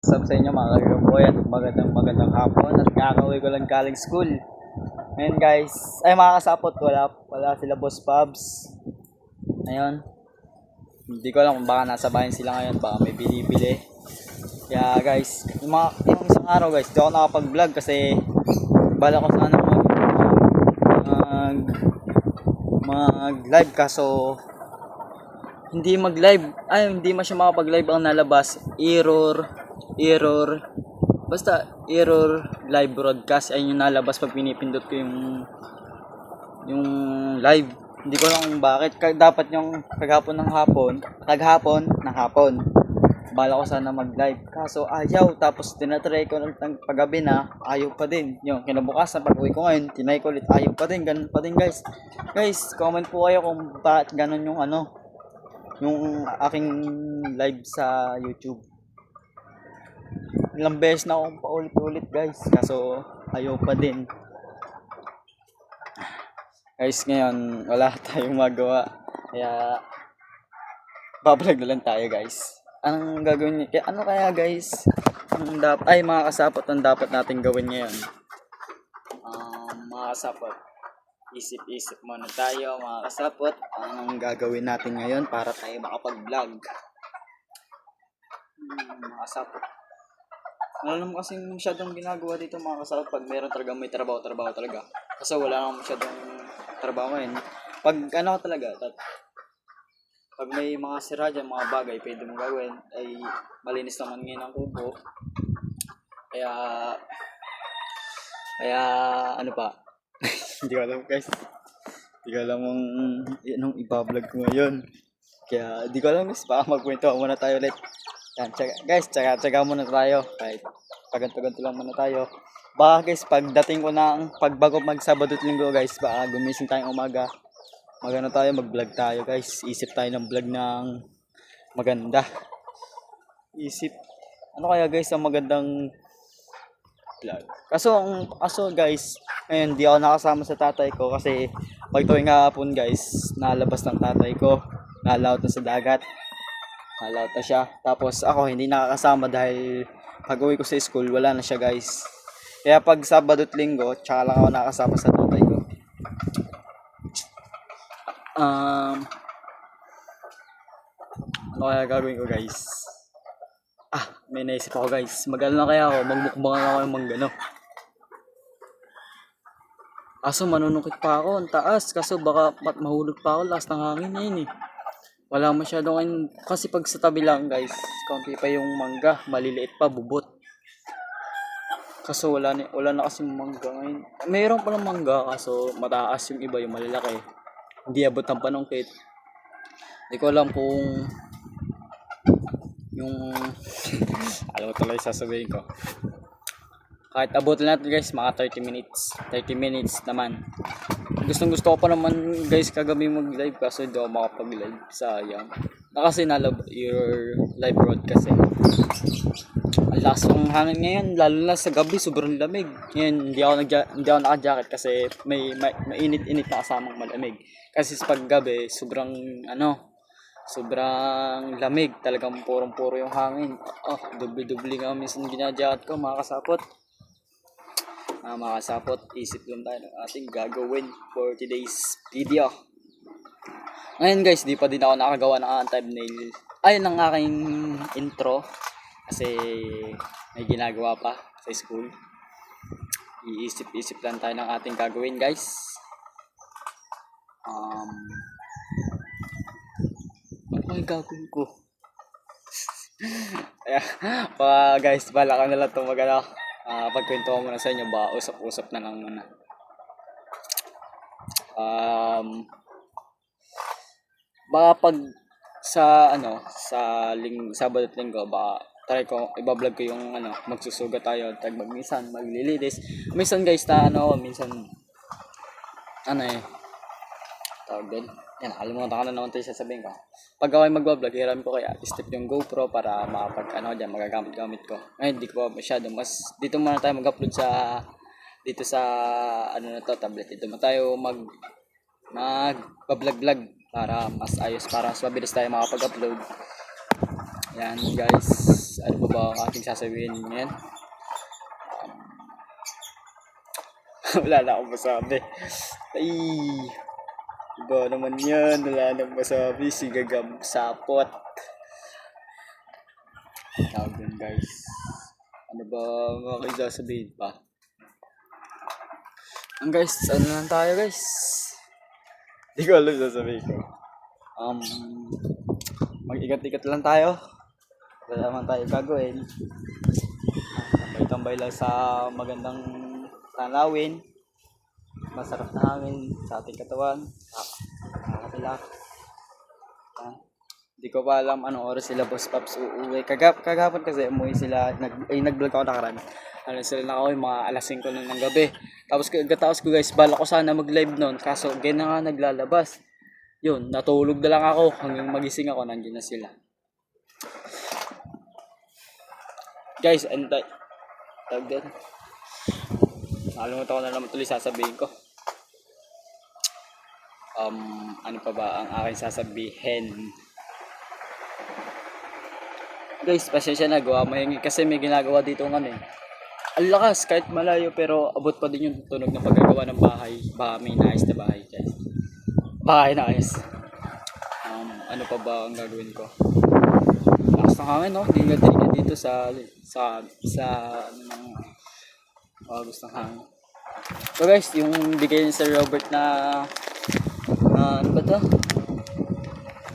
What's up sa inyo mga kagrupo? Yan, magandang hapon at kakauwi ko lang galing school. Ngayon guys, ay mga kasapot, wala sila Boss Pabs. Ngayon, hindi ko alam kung baka nasa bayan sila ngayon, baka may bili-bili. Kaya guys, yung isang araw guys, di ako nakapag-vlog kasi bala ko sana mag-live kaso hindi hindi siya makapag-live ang nalabas, error live broadcast ay yung nalabas pag pinipindot ko yung live. Hindi ko alam kung bakit dapat yung kaghapon ng hapon bala ko sana mag-live kaso ayaw, tapos tinatry ko ulit ng paggabi na ayaw pa din. Yung kinabukasan pag uwi ko ngayon tinay ko ulit, ayaw pa din, ganun pa din guys. Comment po kayo kung bakit ganun yung aking live sa YouTube. Ilang beses na akong paulit-ulit guys, kaso ayaw pa din. Guys, ngayon wala tayong magawa, kaya babalag na lang tayo guys. Anong gagawin niya? Ano kaya guys? Mga kasapot, ang dapat natin gawin ngayon. Mga kasapot, isip-isip muna tayo mga kasapot. Anong gagawin natin ngayon para tayo makapag-vlog? Mga kasapot, wala naman kasing masyadong ginagawa dito mga kasapot pag meron talaga may trabaho talaga. Kasi wala naman masyadong trabaho ngayon. Pag may mga sira dyan, mga bagay pwede mong gawin, ay malinis naman ngayon ang kubo. Kaya ano pa? Hindi ko alam guys. Hindi ko alam anong ibablog ko ngayon. Kaya hindi ko alam guys, baka magkwento muna tayo ulit. Yan, tsaga muna tayo. Kahit paganto-ganto lang muna tayo. Baka guys, pagdating ko pagbago mag-Sabado at Linggo guys, baka gumising tayong umaga. Mag-vlog tayo guys. Isip tayo ng vlog ng maganda. Ano kaya guys ang magandang vlog? Kaso guys, ngayon di ako nakasama sa tatay ko kasi pag tuwing hapon guys, nalabas ng tatay ko. Nalaot na sa dagat. Nalaot na siya. Tapos ako hindi nakakasama dahil pag uwi ko sa school, wala na siya guys. Kaya pag Sabado at Linggo, tsaka lang ako nakasama sa tatay ko. Ano kaya gagawin ko guys? May naisip ako guys. Mag-ano na kaya ako, magmukbang ako ng manggano. Kaso manunukit pa ako, ang taas. Kaso baka mahulog pa ako, lakas ng hangin na yun eh. Wala masyadong kasi pag sa tabi lang guys, kaunti pa yung mangga, maliliit pa, bubot. Kaso wala na kasi mangga ngayon. Mayroon pa ng mangga, kaso mataas yung iba, yung malalaki. Hindi abot ang panungkit. Hindi ko alam kung alam mo tuloy sasabihin ko. Kahit abutin natin guys, mga 30 minutes. 30 minutes naman. Gusto ko pa naman guys kagabi mag-live kaso hindi ako makapag-live. Sayang. Kasi your live broadcast eh. Ang lakas ng hangin ngayon, lalo na sa gabi, sobrang lamig. Ngayon, hindi ako naka-jacket kasi may init-init na kasamang malamig. Kasi sa paggabi, sobrang lamig. Talagang purong-puro yung hangin. Dubli-dubli nga minsan ginajacket ko, mga kasapot. Mga kasapot, isip lang tayo ng ating gagawin for today's video. Ngayon guys, di pa din ako nakagawa ng thumbnail. Ng aking intro. Kasi may ginagawa pa sa school. Iisip-isip lang tayo ng ating gagawin guys. Ano yung gagawin ko? Guys, bala ka na lang itong pagkwento ko muna sa inyo. Baka usap-usap na lang muna. Baka pag sa Sabado at Linggo, baka try ko, ibablog ko yung magsusugat tayo, minsan maglilinis. Minsan guys tawag doon. Yan, alimutan ko na naman tayo sasabihin ko. Pag ako ay magbablog, hiram ko kaya step yung GoPro para magagamit ko. Ngayon di ko pa masyado, dito muna tayo mag-upload dito sa tablet. Dito muna tayo mag-vlog para mas ayos, para mas mabilis tayo makapag-upload. Yan guys. ano pa ba ang ating sasabihin ngayon? Wala na akong masabi. Ay, iba naman yan. Wala nang masabi. Si Gagam Sapot. Tawag yun guys. Ano ba ang aking sasabihin pa? Ang guys, ano lang tayo guys? Di ko alam sasabihin ko. Mag-ikat-ikat lang tayo. Wala naman tayo gagawin. Tambay-tambay lang sa magandang tanawin. Masarap na hangin sa ating katawan. Nakakatila. Hindi ko pa alam anong oras sila Boss Pops uuwi. Kagapon kasi umuwi sila. Nag-vlog ako nakaraan. Ano sila na ako mga alas 5 na ng gabi. Tapos kagataos ko guys, bala ko sana mag-live noon. Kaso ganyan na nga naglalabas. Yun, natulog na lang ako. Hanggang magising ako, nandiyan na sila. Guys, tawag din. Nakalimutan ko na naman tuloy sasabihin ko. Ano pa ba ang aking sasabihin? Guys, pasensya na, gawa mahingi kasi may ginagawa dito ng ano eh. Ang lakas, kahit malayo pero abot pa din yung tunog ng paggagawa ng bahay. May naayos na bahay guys. Bahay na ayos. Ano pa ba ang gagawin ko? Lakas ng hangin no? Dingat-dingat dito sa gusto ng hangin. So guys, yung bigay ni Sir Robert na ano ba to?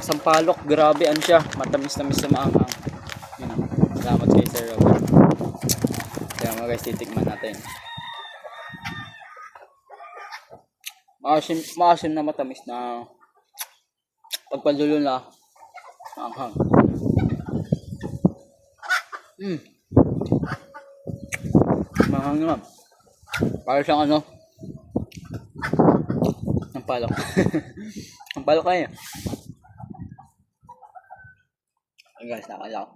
Sampalok, grabe ano siya, matamis-tamis na maanghang. Yun, salamat kay Sir Robert. Kaya mga guys, titikman natin. Maasim na matamis na pagpalulo na maanghang. Maanghang naman. Para siyang ano, sampalok. Sampalok kaya. Ay guys, nakalaw.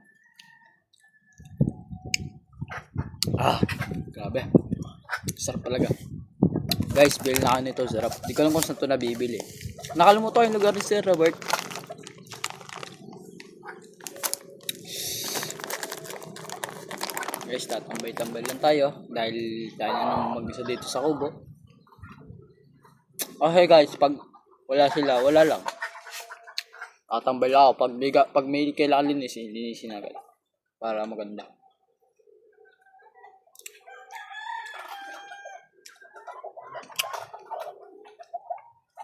Grabe. Sarap talaga. Guys, bili na ako nito, sarap. Di ko alam kung saan ito nabibili. Nakalimutan ko yung lugar ni Sir Robert. Guys, tatambay-tambay lang tayo. Dahil tayo na nang mag-isa dito sa kubo. Okay guys, pag wala sila, wala lang. Tatambay lang ako. Pag may kailangan linisin agad. Para maganda.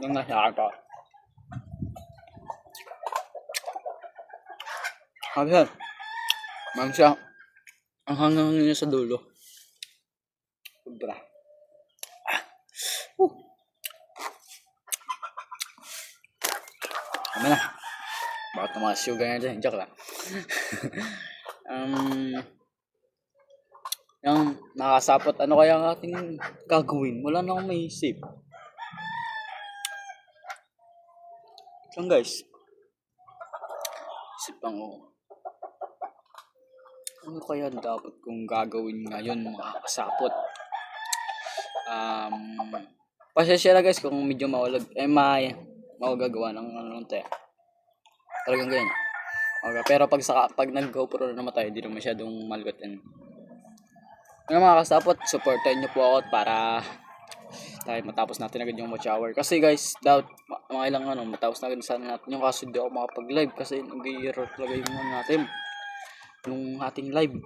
Yung nasa akin pa. Sabi ma'am siya. Ang hanggang niya sa dulo. Sobra. Ano na? Bakit mga sugar na dyan? Joke lang. Yung nakasapot, ano kaya ang ating gagawin? Wala na akong maisip. So guys, isipan ko. Ano kaya dapat kong gagawin ngayon mga kasapot? Pasensya na guys kung medyo mawalag. Magagawa ng ano lang tayo. Talagang ganyan. Okay, pero pag nag-GoPro na naman tayo, hindi naman masyadong malgot yan. Ngayon mga kasapot, supportan nyo po ako para tayo matapos natin agad yung watch hour. Kasi guys, mga ilang matapos na agad sana natin yung kaso di ako makapag-live kasi nag-i-error talaga yung natin. Yung ating live.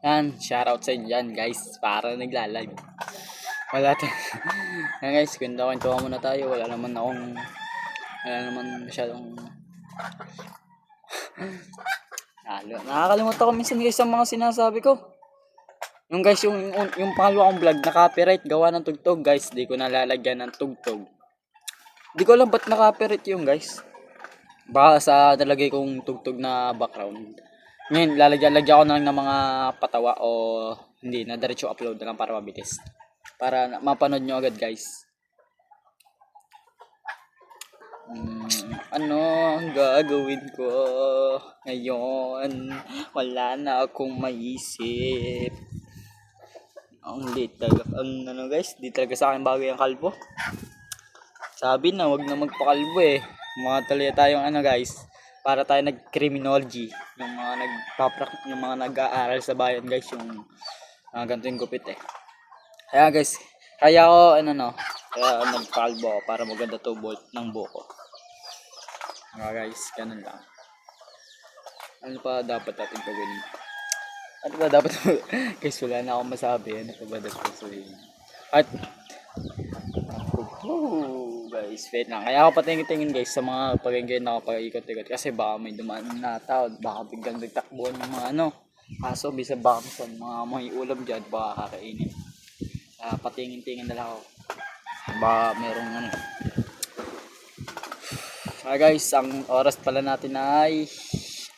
Yan, shoutout sa inyo yan guys, para nagla-live. Wala tayo. Yan guys, kwento-kwentuhan muna tayo. Wala naman masyadong nakakalimutan ko minsan guys ang mga sinasabi ko. Yung guys, yung pangalawa kong vlog na copyright gawa ng tugtog guys, di ko nalalagyan ng tugtog. Di ko alam ba't na copyright yung guys. Baka sa nalagay kong tugtog na background. Ngayon, lalagyan ko na lang ng mga patawa o hindi, na diretso upload na lang para mabilis. Para mapanood nyo agad guys. Ano ang gagawin ko ngayon? Wala na akong maisip. Ang late talaga. Guys, di talaga sa akin bagay ang kalbo. Sabi na, wag na magpakalbo eh. Mga talya tayong guys. para tayo nag-criminology, yung mga nag-aaral sa bayan guys, yung ganito yung gupit eh. Kaya guys, kaya ako kaya nagkalbo ako para maganda tubo ng buko. Kaya guys, ganun lang. Ano pa dapat natin gawin? Ano ba dapat guys, wala na akong masabi. Ano pa ba dapat sabihin? At guys, wait lang. Kaya ako patingin-tingin guys sa mga palengke na ako pag-ikot-ikot kasi baka may dumaan na tao, baka biglang nagtakbuhan yung mga aso, bisa baka sa mga ulam dyan, baka kakainin. Patingin-tingin na lang ako. Baka merong guys, ang oras pala natin ay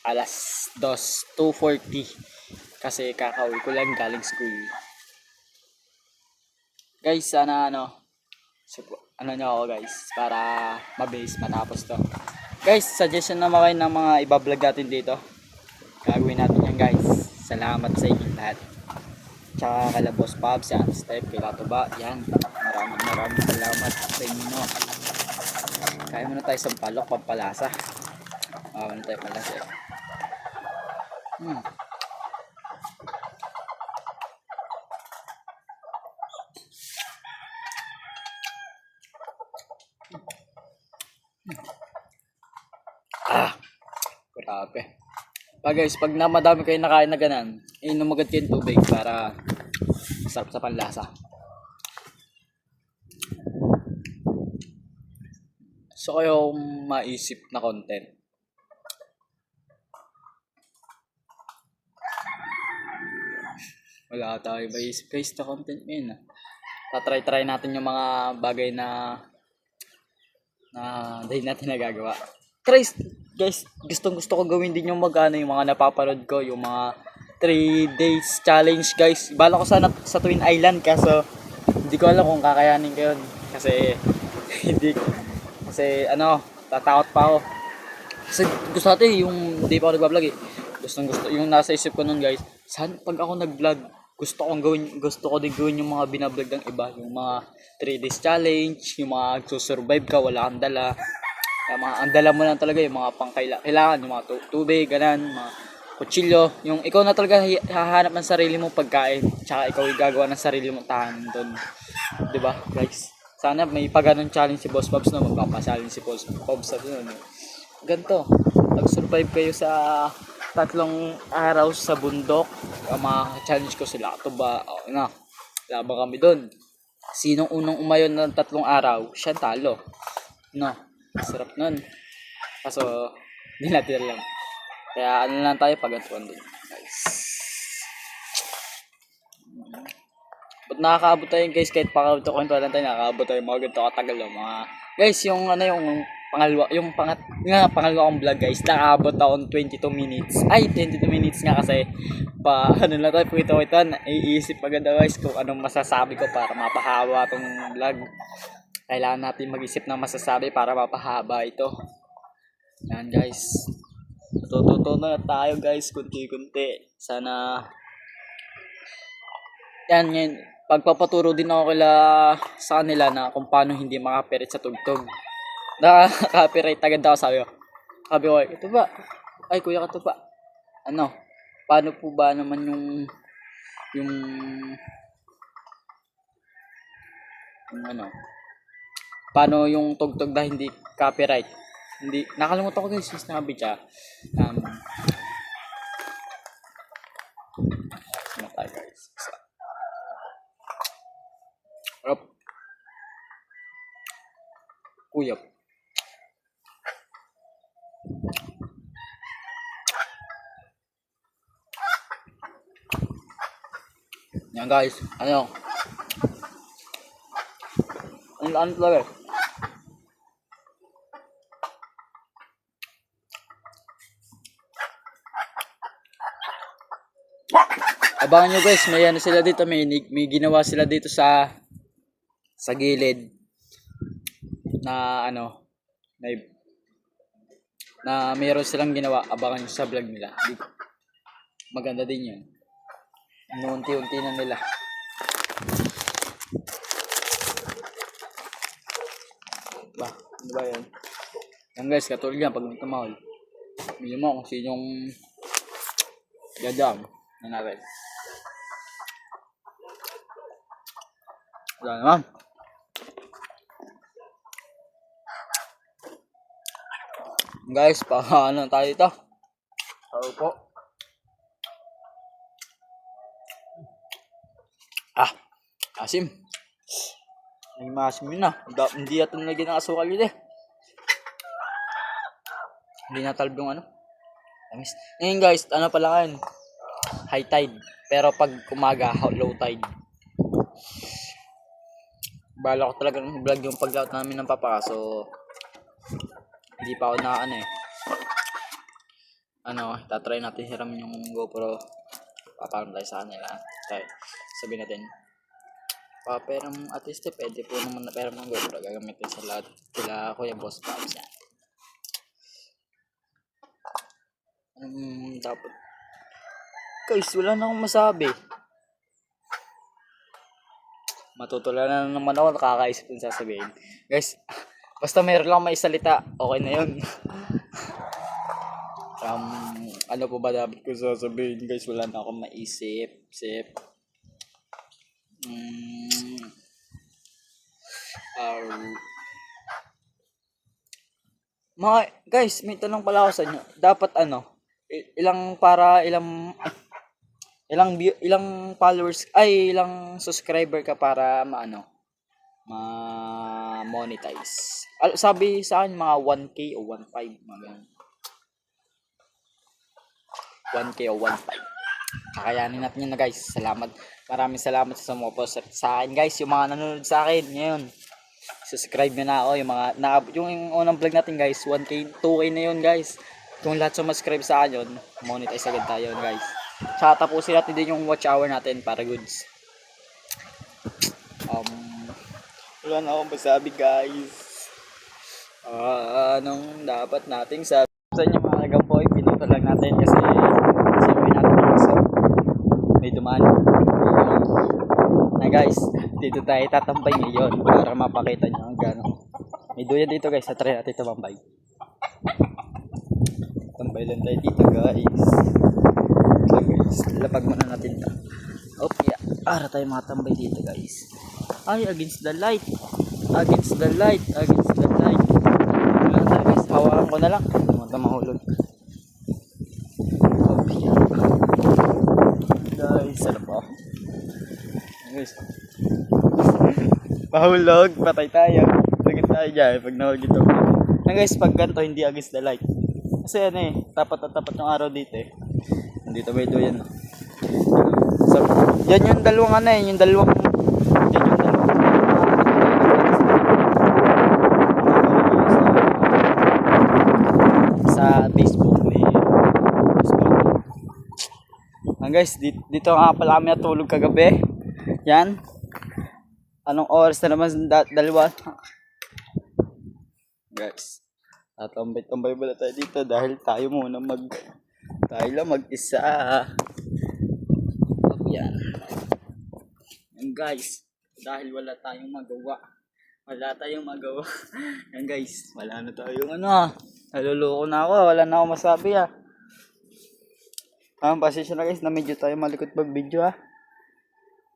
alas 2:40 kasi kakauwi ko lang galing school. Guys, sana nyo ako guys para mabilis matapos to. Guys, suggestion naman kayo ng mga ibablog natin dito. Gagawin natin yan guys. Salamat sa inyong lahat. Tsaka kala Boss Pabs, yan, Step, kay Latuba, yan. Maraming salamat sa inyo. Kaya muna tayo sa palok, pampalasa. Muna tayo palasa eh. Grabe. Guys, pag madami kayo nakain na ganan, inom agad kayo ng tubig para masarap sa panlasa. So kayo maisip na content. Wala tayo maisip guys na content ngayon. Tatry natin yung mga bagay na dahil natin nagagawa. Guys, gusto ko gawin din yung yung mga napapanood ko, yung mga 3 days challenge guys. Bala ko sana sa Twin Island kaso hindi ko alam kung kakayanin ko yun. Kasi tatakot pa ako. Kasi gusto natin yung hindi pa ako nagbablog eh. Gusto yung nasa isip ko nun guys. Saan pag ako nag-vlog, gusto ko din gawin yung mga binablog ng iba, yung mga 3 days challenge, yung mga survive ka, wala kang dala. Yung mga ang dala mo lang talaga yung mga kailangan, yung mga tubig, ganan, mga kutsilyo, yung ikaw na talaga hahanap ng sarili mong pagkain, tsaka ikaw yung gagawa ng sarili mong tahanan doon. 'Di ba, guys? Sana may pag-ganong challenge si Boss Bobs na magpapasalin si Boss Bobs sa ganito. Mag-survive kayo sa 3 araw sa bundok. Challenge ko sila ito ba? Laban kami doon. Sinong unang umayon ng 3 araw, siya talo. Sarap nun. Kaso, hindi natin alam. Kaya lang tayo pag-atuan doon, guys. Ba't nakakaabot tayo guys, kahit pakakwento lang tayo, nakakaabot tayo mga ganito katagal. Guys, yung pangalawa kong vlog guys, nakaabot ako ng 22 minutes. Ay, 22 minutes nga kasi lang tayo, pagkita-kitan, iisip agad guys kung anong masasabi ko para mapahaba tong vlog. Kailangan natin mag-isip ng masasabi para mapahaba ito. Yan guys. Tututo na tayo guys, kunti-kunti. Sana yan. Pagpapaturo din ako sa kanila na kung paano hindi makapirit sa tugtog. Nakaka-copyright agad ako sabi ko, ito ba? Ay kuya ka to ba? Paano po ba naman yung paano yung tugtog na hindi copyright? Hindi, nakalimutan ko guys, sinabi siya. Guys. Kuya. Yan guys, ano talaga. Abangan nyo guys, may sila dito, may ginawa sila dito sa gilid na na mayroon silang ginawa. Abangan nyo sa vlog nila. Maganda din yun. Unti-unti na nila. Ano ba yan? Yan guys, katulad yan pag may tumawal. Hindi mo kung sinong yadam. Yan natin. Wala naman. Guys, ano tayo dito? Tao po. Asim. May maasim yun na. Hindi natin nalagyan ng asukal yun eh. Hindi natalab yung ano. Ngayon guys, ano pala kayo? High tide. Pero pag umaga, low tide. Bala ko talagang vlog yung paglaot namin ng papa. So, hindi pa ako na ano eh. Tatry natin hiramin yung GoPro. Papalam tayo sa kanila. Tayo, sabihin natin. Paperam at least pwede po naman na pera ng GoPro. Gagamitin sa lahat. Kila Kuya Boss Pops yan. Dapat. Guys, wala na akong masabi. Matutula na naman ako. Nakakaisip yung sasabihin. Guys, basta meron lang may salita. Okay na yun. Ano po ba dapat ko sasabihin? Guys, wala na akong maisip. Mga guys, may tanong pala ako sa inyo. Dapat ilang followers ilang subscriber ka para ma-monetize. Sabi sa akin mga 1K o 1.5 mga 1K o 1.5. Kakayanin natin yun na guys. Maraming salamat sa sumuporta sa akin guys. Yung mga nanonood sa akin ngayon, subscribe nyo na ako. Yung unang vlog natin guys, 1K, 2K na yun guys. Kung lahat sumascribe sa akin yun, monetize agad tayo guys. Tsaka tapusin natin din yung watch hour natin para goods. Wala na akong masabi guys. Anong dapat nating sabi sa inyo mga kagamboy? Pinuto lang natin kasi sabi natin yung so may dumaan na guys. Dito tayo tatambay ngayon para mapakita nyo ang gano'n. May duyan dito guys. Try natin tumambay. Tambay lang tayo dito guys. So guys, lapag muna natin ito. Okay, para tayo makatambay dito guys. Ay, against the light. Against the light. Wala tayo guys. Hawakan ko na lang. Huwag mahulog. Okay. Guys, ano po? Guys. Mahulog. Patay tayo. Sagit tayo dyan. Pag nahulog ito. Guys, pag ganito, hindi against the light. Kasi tapat na tapat yung araw dito eh. Nandito ba ito yan? So, yan yung dalawang yung dalawang sa Facebook guys, dito nga pala kami natulog kagabi. Yan. Anong oras na naman? Dalawa. Guys, tambay pala tayo dito dahil tayo muna mag-isa. Yan. Yan guys, dahil wala tayong magawa. Yan guys, wala na tayong naluloko na ako. Wala na ako masabi pasensya na guys na medyo tayo malikot pag video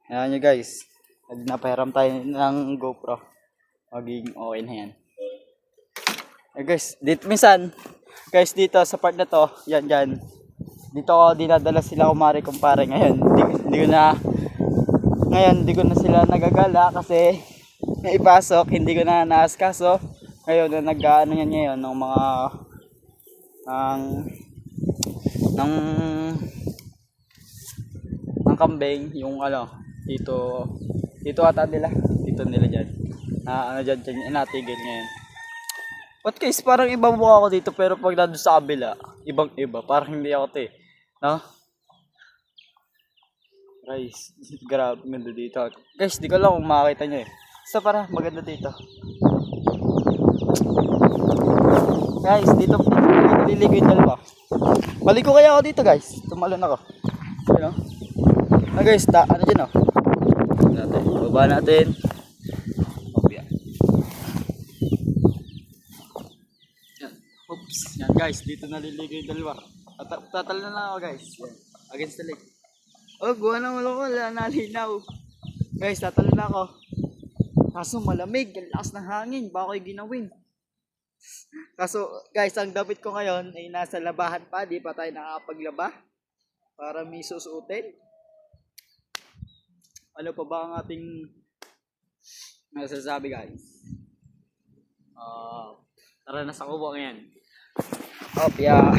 Yan nyo guys, napahiram tayo ng GoPro. Magiging okay na yan. Guys, dito minsan guys, dito sa part na to, yan dito ako dinadala sila kumare kumpare. Ngayon hindi ko na sila nagagala kasi may ipasok, hindi ko na naaskaso. Ngayon na nag-aano yan ngayon ng mga ng kambing, yung dito ata nila dyan dyan natigil ngayon. But guys, parang ibang mukha ako dito pero pag nandun sa kabila, ibang iba, parang hindi ako no? Guys, grabe ganda dito guys, di ko lang kung makakita nyo basta para maganda dito guys. Dito naliligo yung dalawa. Maligo kaya ako dito guys, tumalon ako guys, dyan baba natin. Oops, yan. Guys, dito naliligo yung dalawa. Tatal na ako guys. Yan. Against the leg. Oh, buwan na wala nalinaw. Guys, tatalo na ako. Kaso malamig, ang lakas ng hangin, baka ko'y ginawin. Kaso guys, ang damit ko ngayon ay nasa labahan pa, di pa tayo nakakapaglaba. Para may susuotin. Ano pa ba ang ating masasabi guys? Tara na sa kubo ngayon. Yeah.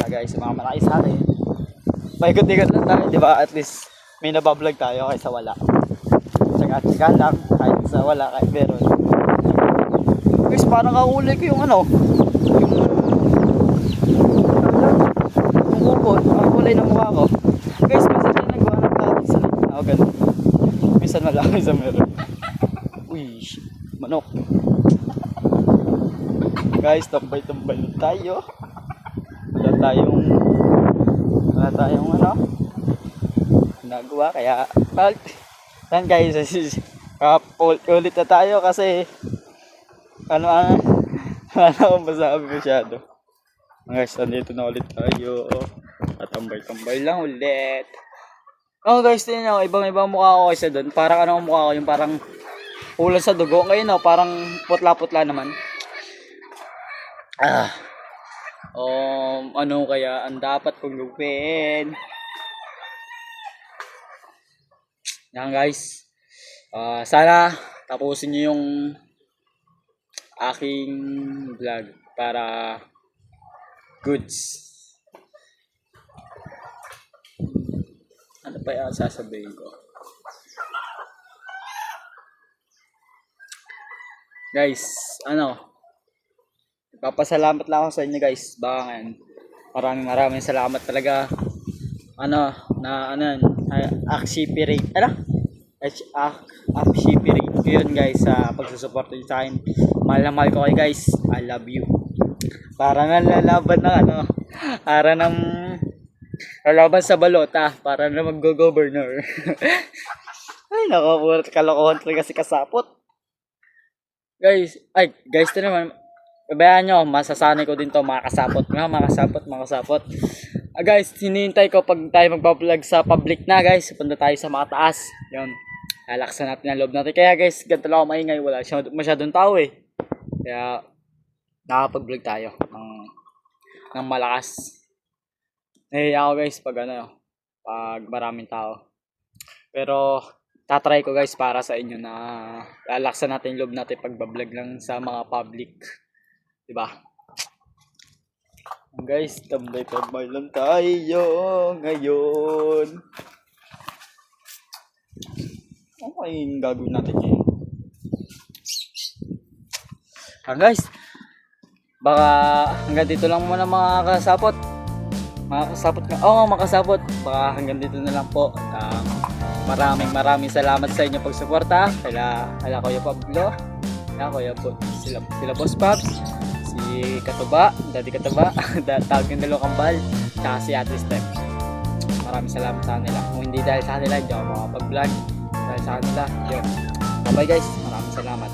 Guys, mga malaki sa atin. Paikot-ikot lang tayo, di ba? At least may nabablog tayo kaysa wala. Tsaka lang, kahit sa wala, kahit meron. Guys, parang kakulay ko yung ano, yung kupon, ang kulay ng mukha ko. Guys, minsan yung nagawa ng tayo sa ako ganun. Minsan wala, minsan meron. Uy, manok. Guys, tambay-tambay tayo. Wala tayong ano nagawa, kaya yan guys, ulit na tayo kasi wala akong masabi masyado. Guys, nandito na ulit tayo. Tambay-tambay lang ulit. Oh guys, tingnan nyo, ibang mukha ko kasi doon. Parang ano ang mukha ko, yung parang ulan sa dugo. Ngayon parang putla-putla naman. Ano kaya ang dapat kong gawin? Yan guys. Sana tapusin niyo yung aking vlog para goods. Ano pa yung sasabihin ko? Guys, papasalamat lang ako sa inyo guys. Baka maraming salamat talaga. Akshipi rate. Akshipi rate. Yun guys, sa pagsusuporta niyo sa akin. Mahal na mahal ko kayo guys. I love you. Para nalalaban na para nang lalaban sa balota. Para na mag-governor. Ay nako, puro kalokohan talaga si Kasapot. Guys, ito naman. Babayaan nyo, masasanay ko din to, mga kasapot. Guys, hinihintay ko pag tayo magpa-vlog sa public na guys. Punta tayo sa mga taas. Yun, lalaksan natin ang loob natin. Kaya guys, ganito lang ako maingay. Wala masyadong tao eh. Kaya, nakapag-vlog tayo ng malakas. Nahiya ako guys pag maraming tao. Pero, tatry ko guys para sa inyo na lalaksan natin yung loob natin pag-vlog lang sa mga public. Diba? Guys, tambay-tambay lang tayo ngayon. Okay, yung gagawin natin ngayon. Guys, baka hanggang dito lang muna mga kasapot. Mga kasapot. Baka hanggang dito na lang po. Maraming salamat sa inyo pagsuporta. Kala Kuya Pablo. Kuya sila Boss Pops. Si Katuba, Daddy Katuba, tawag yung dalawang kambal, tsaka si Ate Step. Maraming salamat sa kanila. Kung hindi dahil sa kanila, hindi ako makapag-vlog. Dahil sa kanila, yun. Bye guys, maraming salamat.